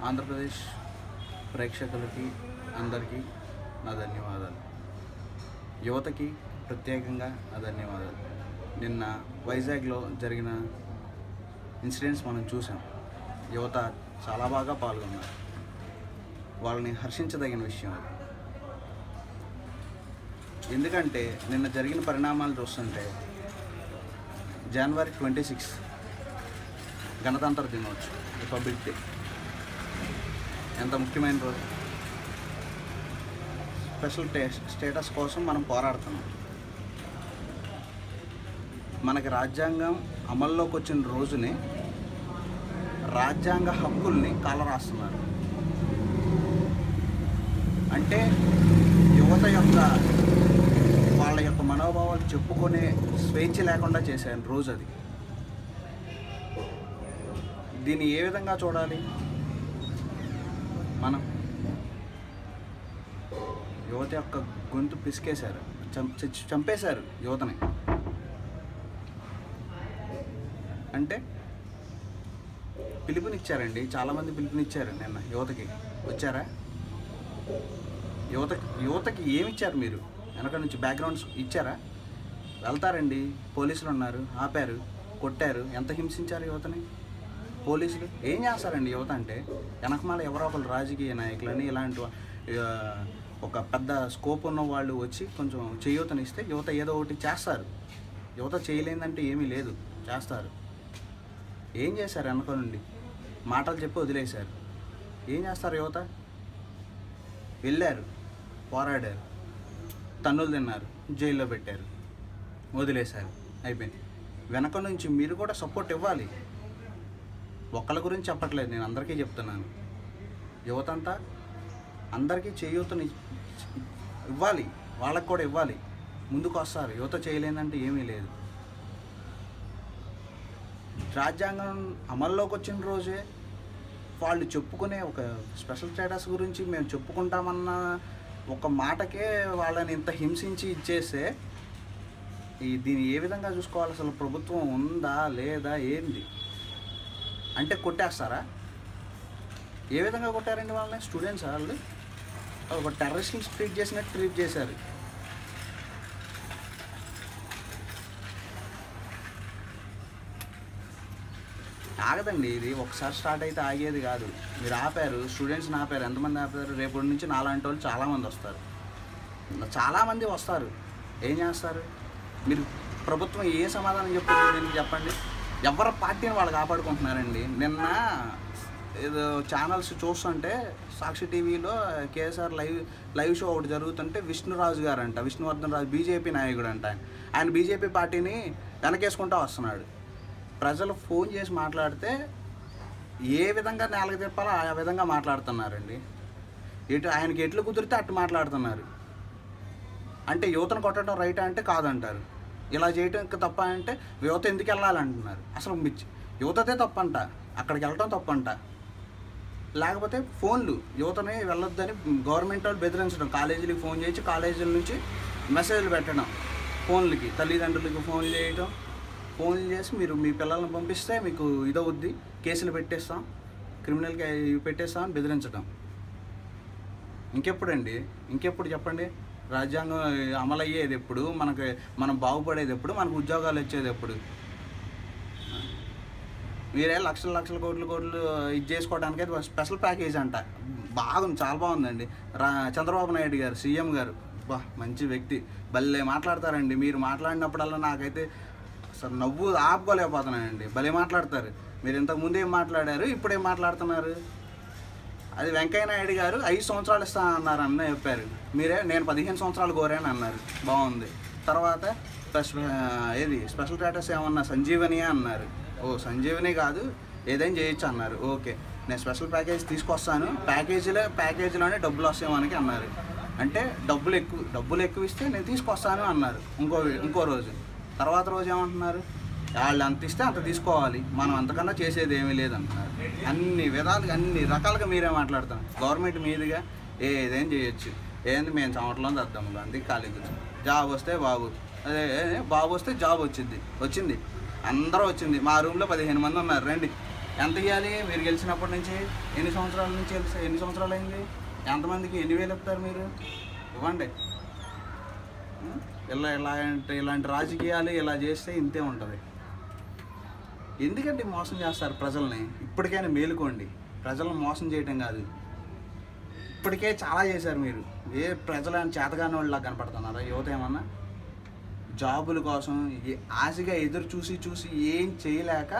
ఆంధ్రప్రదేశ్ ప్రేక్షకులకి అందరికీ నా ధన్యవాదాలు. యువతకి ప్రత్యేకంగా నా ధన్యవాదాలు. నిన్న వైజాగ్లో జరిగిన ఇన్సిడెంట్స్ మనం చూసాం. యువత చాలా బాగా పాల్గొన్నారు. వాళ్ళని హర్షించదగిన విషయం అది. ఎందుకంటే నిన్న జరిగిన పరిణామాలు చూస్తుంటే జనవరి 26 గణతంత్ర దినోత్సవం, రిపబ్లిక్ డే ఎంత ముఖ్యమైన రోజు. స్పెషల్ స్టేటస్ కోసం మనం పోరాడుతున్నాం. మనకి రాజ్యాంగం అమల్లోకి వచ్చిన రోజునే రాజ్యాంగ హక్కుల్ని కాలరాస్తున్నారు. అంటే యువత యొక్క వాళ్ళ యొక్క మనోభావాలు చెప్పుకునే స్వేచ్ఛ లేకుండా చేశారు రోజు అది. దీన్ని ఏ విధంగా చూడాలి? మనం యువత యొక్క గొంతు పిసికేశారు, చంపేశారు యువతని. అంటే పిలుపునిచ్చారండి, చాలామంది పిలుపునిచ్చారు నిన్న యువతకి. వచ్చారా? యువతకి ఏమిచ్చారు మీరు? వెనక నుంచి బ్యాక్గ్రౌండ్స్ ఇచ్చారా? వెళ్తారండి, పోలీసులు ఉన్నారు, ఆపారు, కొట్టారు, ఎంత హింసించారు యువతని. పోలీసులు ఏం చేస్తారండి యువత అంటే? వెనకమాల ఎవరో ఒకరు రాజకీయ నాయకులని ఇలాంటి ఒక పెద్ద స్కోప్ ఉన్న వాళ్ళు వచ్చి కొంచెం చేయూతనిస్తే యువత ఏదో ఒకటి చేస్తారు. యువత చేయలేదంటే ఏమీ లేదు, చేస్తారు. ఏం చేశారు? వెనక నుండి మాటలు చెప్పి వదిలేశారు. ఏం చేస్తారు యువత? వెళ్ళారు, పోరాడారు, తన్నులు తిన్నారు, జైల్లో పెట్టారు, వదిలేశారు, అయిపోయింది. వెనక నుంచి మీరు కూడా సపోర్ట్ ఇవ్వాలి. ఒక్కళ్ళ గురించి చెప్పట్లేదు, నేను అందరికీ చెప్తున్నాను. యువత అంతా అందరికీ చేయూతని ఇవ్వాలి, వాళ్ళకు కూడా ఇవ్వాలి. ముందుకు వస్తారు. యువత చేయలేదంటే ఏమీ లేదు. రాజ్యాంగం అమల్లోకి వచ్చిన రోజే వాళ్ళు చెప్పుకునే ఒక స్పెషల్ స్టేటస్ గురించి మేము చెప్పుకుంటామన్న ఒక మాటకే వాళ్ళని ఇంత హింసించి ఇచ్చేస్తే దీన్ని ఏ విధంగా చూసుకోవాలి? అసలు ప్రభుత్వం ఉందా లేదా ఏంది అంటే కొట్టేస్తారా? ఏ విధంగా కొట్టారండి వాళ్ళని? స్టూడెంట్స్ వాళ్ళు ఒక టెర్రరిస్ట్ని ట్రీట్ చేసినట్టు ట్రీట్ చేశారు. ఆగదండి ఇది. ఒకసారి స్టార్ట్ అయితే ఆగేది కాదు. మీరు ఆపారు, స్టూడెంట్స్ని ఆపారు. ఎంతమంది ఆపారు? రేపటి నుంచి నాలాంటి వాళ్ళు చాలామంది వస్తారు, చాలామంది వస్తారు. ఏం చేస్తారు మీరు? ప్రభుత్వం ఏ సమాధానం చెప్తుంది దీనికి చెప్పండి? ఎవరి పార్టీని వాళ్ళు కాపాడుకుంటున్నారండి. నిన్న ఏదో ఛానల్స్ చూస్తుంటే సాక్షి టీవీలో కేఎస్ఆర్ లైవ్ షో ఒకటి జరుగుతుంటే విష్ణురాజు గారు అంట, విష్ణువర్ధన్ రాజు బీజేపీ నాయకుడు అంట. ఆయన బీజేపీ పార్టీని వెనకేసుకుంటూ వస్తున్నాడు. ప్రజలు ఫోన్ చేసి మాట్లాడితే ఏ విధంగా నేలకు తిప్పాలో ఆ విధంగా మాట్లాడుతున్నారండి. ఆయనకి ఎట్లు కుదిరితే అట్టు మాట్లాడుతున్నారు. అంటే యువతను కొట్టడం రైట్ అంటే కాదంటారు. ఇలా చేయటం తప్ప అంటే యువత ఎందుకు వెళ్ళాలంటున్నారు. అసలు యువతదే తప్పంట, అక్కడికి వెళ్ళటం తప్పంట. లేకపోతే ఫోన్లు యువతని వెళ్ళొద్దని గవర్నమెంట్ వాళ్ళు బెదిరించడం, కాలేజీలకు ఫోన్ చేసి కాలేజీల నుంచి మెసేజ్లు పెట్టడం, ఫోన్లకి తల్లిదండ్రులకి ఫోన్లు చేయటం. ఫోన్లు చేసి మీరు మీ పిల్లల్ని పంపిస్తే మీకు ఇదవుద్ది, కేసులు పెట్టేస్తాం, క్రిమినల్కి పెట్టేస్తాం అని బెదిరించడం. ఇంకెప్పుడండి? ఇంకెప్పుడు చెప్పండి? రాజ్యాంగం అమలు అయ్యేది ఎప్పుడు? మనం బాగుపడేది ఎప్పుడు? మనకు ఉద్యోగాలు వచ్చేది ఎప్పుడు? మీరే లక్షల కోట్లు ఇది చేసుకోవడానికి అయితే స్పెషల్ ప్యాకేజ్ అంట. బాగుంది, చాలా బాగుందండి. చంద్రబాబు నాయుడు గారు సీఎం గారు మంచి వ్యక్తి, భలే మాట్లాడతారండి. మీరు మాట్లాడినప్పుడల్లా నాకైతే అసలు నవ్వు ఆపుకోలేకపోతున్నానండి. భలే మాట్లాడతారు. మీరు ఇంతకుముందు ఏం మాట్లాడారు, ఇప్పుడేం మాట్లాడుతున్నారు? అది వెంకయ్య నాయుడు గారు 5 సంవత్సరాలు ఇస్తానన్నారు అన్న చెప్పారు. నేను 15 సంవత్సరాలు కోరాను అన్నారు. బాగుంది. తర్వాత స్పెషల్ స్టేటస్ ఏమన్నా సంజీవని అన్నారు. ఓ సంజీవని కాదు, ఏదైనా చేయొచ్చు అన్నారు. ఓకే, నేను స్పెషల్ ప్యాకేజ్ తీసుకొస్తాను, ప్యాకేజీలోనే డబ్బులు వస్తాయమని అన్నారు. అంటే డబ్బులు ఎక్కువ ఇస్తే నేను తీసుకొస్తాను అన్నారు. ఇంకో రోజు, తర్వాత రోజు ఏమంటున్నారు? వాళ్ళు అంత ఇస్తే అంత తీసుకోవాలి, మనం అంతకన్నా చేసేది ఏమీ లేదంటున్నారు. అన్ని విధాలుగా అన్ని రకాలుగా మీరే మాట్లాడతాం. గవర్నమెంట్ మీదుగా ఏదేం చేయొచ్చు. ఏంది మేము సంవత్సరంలో దద్దాము అందుకే ఖాళీ కూర్చొని. జాబ్ వస్తే బాబు వస్తే జాబ్ వచ్చింది. అందరూ వచ్చింది. మా రూమ్లో 15 మంది ఉన్నారు, రండి ఎంత ఇవ్వాలి మీరు గెలిచినప్పటి నుంచి? ఎన్ని సంవత్సరాల నుంచి ఎన్ని సంవత్సరాలు అయింది? ఎంతమందికి ఎన్ని వేలు ఇస్తారు మీరు? ఇవ్వండి. ఇలాంటి రాజకీయాలు ఇలా చేస్తే ఇంతే ఉంటుంది. ఎందుకంటే మోసం చేస్తారు ప్రజల్ని? ఇప్పటికైనా మేలుకోండి. ప్రజలను మోసం చేయటం కాదు, ఇప్పటికే చాలా చేశారు మీరు. ప్రజలను చేతగాని వాళ్ళలా కనపడుతున్నారా? యువత ఏమన్నా జాబుల కోసం ఆశగా ఎదురు చూసి ఏం చేయలేక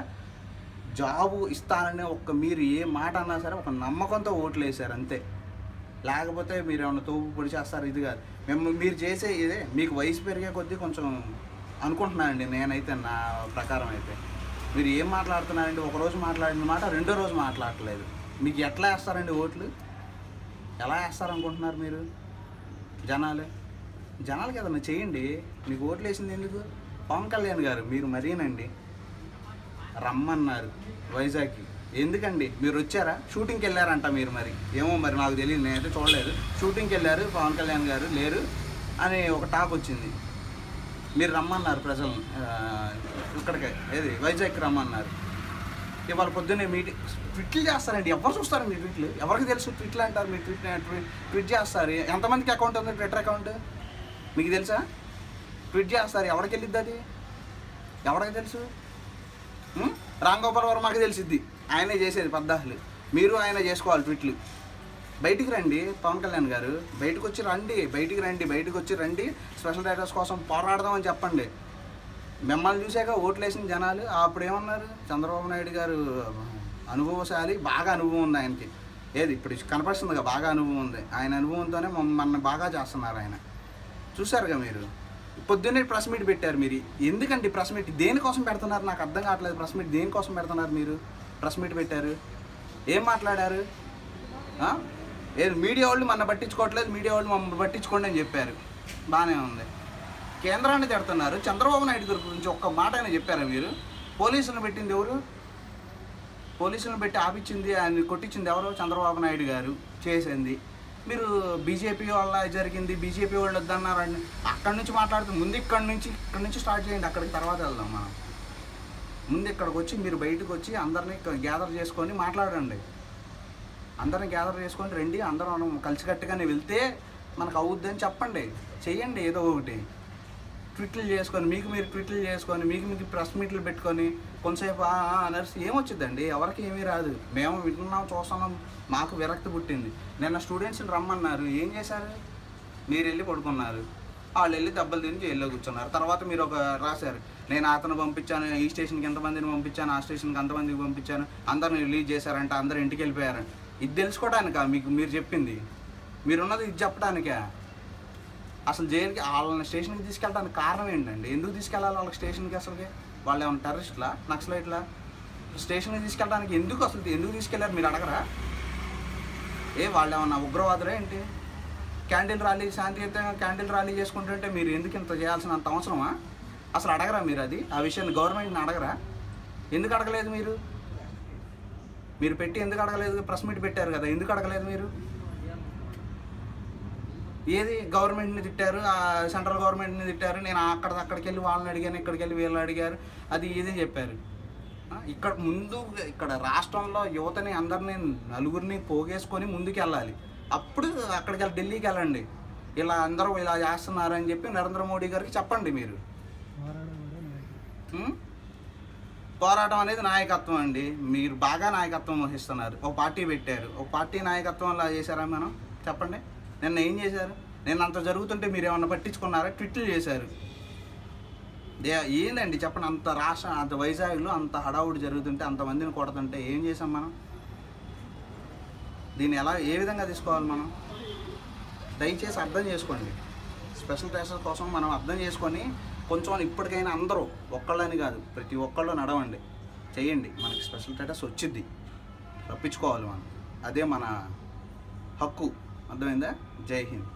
జాబు ఇస్తానని మీరు ఏ మాట అన్నా సరే ఒక నమ్మకంతో ఓట్లు వేశారు అంతే. లేకపోతే మీరు ఏమన్నా తోపు పొడి చేస్తారు, ఇది కాదు. మీరు చేసే ఇదే. మీకు వయసు పెరిగే కొద్దీ కొంచెం అనుకుంటున్నానండి నేనైతే, నా ప్రకారం అయితే మీరు ఏం మాట్లాడుతున్నారండి? ఒకరోజు మాట్లాడిన మాట రెండో రోజు మాట్లాడట్లేదు. మీకు ఎట్లా వేస్తారండి ఓట్లు? ఎలా వేస్తారనుకుంటున్నారు మీరు? జనాలకి ఏదన్నా చేయండి. మీకు ఓట్లు వేసింది ఎందుకు? పవన్ కళ్యాణ్ గారు మీరు మరీనండి రమ్మన్నారు వైజాగ్కి. ఎందుకండి? మీరు వచ్చారా? షూటింగ్కి వెళ్ళారంట మీరు. మరి ఏమో మరి నాకు తెలియదు, నేనైతే చూడలేదు. షూటింగ్కి వెళ్ళారు పవన్ కళ్యాణ్ గారు లేరు అని ఒక టాక్ వచ్చింది. మీరు రమ్మన్నారు ప్రజలను ఇక్కడికి, ఏది వైజాగ్కి రమ్మన్నారు. ఇవాళ పొద్దున్నే మీటింగ్ ట్విట్లు చేస్తారండి. ఎవరు చూస్తారు మీ ట్విట్లు? ఎవరికి తెలుసు ట్విట్లు అంటారు? మీరు ట్వీట్ చేస్తారు. ఎంతమందికి అకౌంట్ ఉంది ట్విట్టర్ అకౌంట్ మీకు తెలుసా? ట్వీట్ చేస్తారు. ఎవరికి వెళ్ళిద్ది అది? ఎవరికి తెలుసు? రామ్ గోపాల్ వర్మకి తెలిసిద్ది. ఆయనే చేసేది పద్దాహులు. మీరు ఆయన చేసుకోవాలి ట్విట్లు. బయటికి రండి పవన్ కళ్యాణ్ గారు, బయటకు వచ్చి రండి, బయటకు వచ్చి రండి, స్పెషల్ స్టేటస్ కోసం పోరాడదామని చెప్పండి. మిమ్మల్ని చూసాక ఓట్లు వేసిన జనాలు అప్పుడు ఏమన్నారు? చంద్రబాబు నాయుడు గారు అనుభవశాలి, బాగా అనుభవం ఉంది ఆయనకి. ఏది ఇప్పుడు కనపడుతుందిగా, బాగా అనుభవం ఉంది. ఆయన అనుభవంతోనే మన బాగా చేస్తున్నారు ఆయన. చూసారుగా మీరు. పొద్దున్నే ప్రెస్ మీట్ పెట్టారు మీరు. ఎందుకండి ప్రెస్ మీట్ దేనికోసం పెడుతున్నారు? నాకు అర్థం కావట్లేదు. ప్రెస్ మీట్ దేనికోసం పెడుతున్నారు మీరు? ప్రెస్ మీట్ పెట్టారు, ఏం మాట్లాడారు? ఏది మీడియా వాళ్ళు మన పట్టించుకోవట్లేదు, మీడియా వాళ్ళు మమ్మల్ని పట్టించుకోండి అని చెప్పారు. బాగానే ఉంది. కేంద్రాన్ని తిడుతున్నారు. చంద్రబాబు నాయుడు గారి గురించి ఒక్క మాట అయినా చెప్పారా మీరు? పోలీసులను పెట్టింది ఎవరు? పోలీసులను పెట్టి ఆపించింది, ఆయన కొట్టించింది ఎవరు? చంద్రబాబు నాయుడు గారు చేసింది. మీరు బీజేపీ వాళ్ళ జరిగింది, బీజేపీ వాళ్ళు వద్దన్నారండి. అక్కడి నుంచి మాట్లాడుతూ ముందు ఇక్కడ నుంచి స్టార్ట్ చేయండి. అక్కడికి తర్వాత వెళ్దాం మనం. ముందు ఇక్కడికి వచ్చి మీరు బయటకు వచ్చి అందరినీ గ్యాదర్ చేసుకొని మాట్లాడండి. అందరిని గ్యాదర్ చేసుకొని రండి, అందరం కలిసికట్టుగానే వెళ్తే మనకు అవుద్దని చెప్పండి. చెయ్యండి ఏదో ఒకటి. ట్విట్లు చేసుకొని మీరు ట్విట్లు చేసుకొని మీకు ప్రెస్ మీట్లు పెట్టుకొని కొంతసేపు నర్స్ ఏమొచ్చిందండి? ఎవరికి ఏమీ రాదు. మేము వింటున్నాం, చూస్తున్నాం, మాకు విరక్తి పుట్టింది. నిన్న స్టూడెంట్స్ని రమ్మన్నారు, ఏం చేశారు? మీరు వెళ్ళి పడుకున్నారు, వాళ్ళు వెళ్ళి దెబ్బలు తిని జైల్లో కూర్చున్నారు. తర్వాత మీరు ఒక రాశారు, నేను అతను పంపించాను, ఈ స్టేషన్కి ఎంతమందిని పంపించాను, ఆ స్టేషన్కి అంతమందికి పంపించాను, అందరిని రిలీజ్ చేశారంట, అందరు ఇంటికి వెళ్ళిపోయారంట. ఇది తెలుసుకోవడానికా మీరు చెప్పింది? మీరున్నది ఇది చెప్పడానికా? అసలు జైలుకి వాళ్ళని స్టేషన్కి తీసుకెళ్ళడానికి కారణం ఏంటండి? ఎందుకు తీసుకెళ్ళాలి వాళ్ళకి స్టేషన్కి? అసలుకి వాళ్ళు ఏమన్నా టెర్రరిస్ట్లా, నక్సలైట్లా? స్టేషన్కి తీసుకెళ్ళడానికి ఎందుకు తీసుకెళ్ళారు మీరు అడగరా? వాళ్ళు ఏమన్నా ఉగ్రవాదులే ఏంటి? క్యాండిల్ ర్యాలీ, శాంతియుతంగా క్యాండిల్ ర్యాలీ చేసుకుంటుంటే మీరు ఎందుకు ఇంత చేయాల్సినంత అవసరమా? అసలు అడగరా మీరు? అది ఆ విషయాన్ని గవర్నమెంట్ని అడగరా? ఎందుకు అడగలేదు మీరు పెట్టి ఎందుకు అడగలేదు? ప్రెస్ మీట్ పెట్టారు కదా, ఎందుకు అడగలేదు మీరు? ఏది గవర్నమెంట్ని తిట్టారు, సెంట్రల్ గవర్నమెంట్ని తిట్టారు, నేను అక్కడికి వెళ్ళి వాళ్ళని అడిగాను, ఇక్కడికి వెళ్ళి వీళ్ళని అడిగారు, అది ఇది చెప్పారు. ఇక్కడ రాష్ట్రంలో యువతని అందరినీ నలుగురిని పోగేసుకొని ముందుకు వెళ్ళాలి. అప్పుడు అక్కడికి వెళ్ళి ఢిల్లీకి వెళ్ళండి. ఇలా అందరూ ఇలా చేస్తున్నారని చెప్పి నరేంద్ర మోడీ గారికి చెప్పండి. మీరు పోరాటం అనేది నాయకత్వం అండి. మీరు బాగా నాయకత్వం వహిస్తున్నారు. ఒక పార్టీ పెట్టారు, ఒక పార్టీ నాయకత్వం అలా చేశారా? మనం చెప్పండి. నిన్న ఏం చేశారు? నిన్న అంత జరుగుతుంటే మీరు ఏమన్నా పట్టించుకున్నారా? ట్విట్లు చేశారు. ఏందండి చెప్పండి? అంత వైజాగ్లో అంత హడావుడి జరుగుతుంటే, అంతమందిని కొడుతుంటే ఏం చేసాం మనం? దీన్ని ఏ విధంగా తీసుకోవాలి మనం? దయచేసి అర్థం చేసుకోండి. స్పెషల్ స్టేటస్ కోసం మనం అర్థం చేసుకొని కొంచెం ఇప్పటికైనా అందరూ, ఒక్కళ్ళని కాదు, ప్రతి ఒక్కళ్ళు నడవండి, చేయండి. మనకి స్పెషల్ స్టేటస్ వచ్చిద్ది, తప్పించుకోవాలి మనం. అదే మన హక్కు. అర్థమైందా? జై హింద్.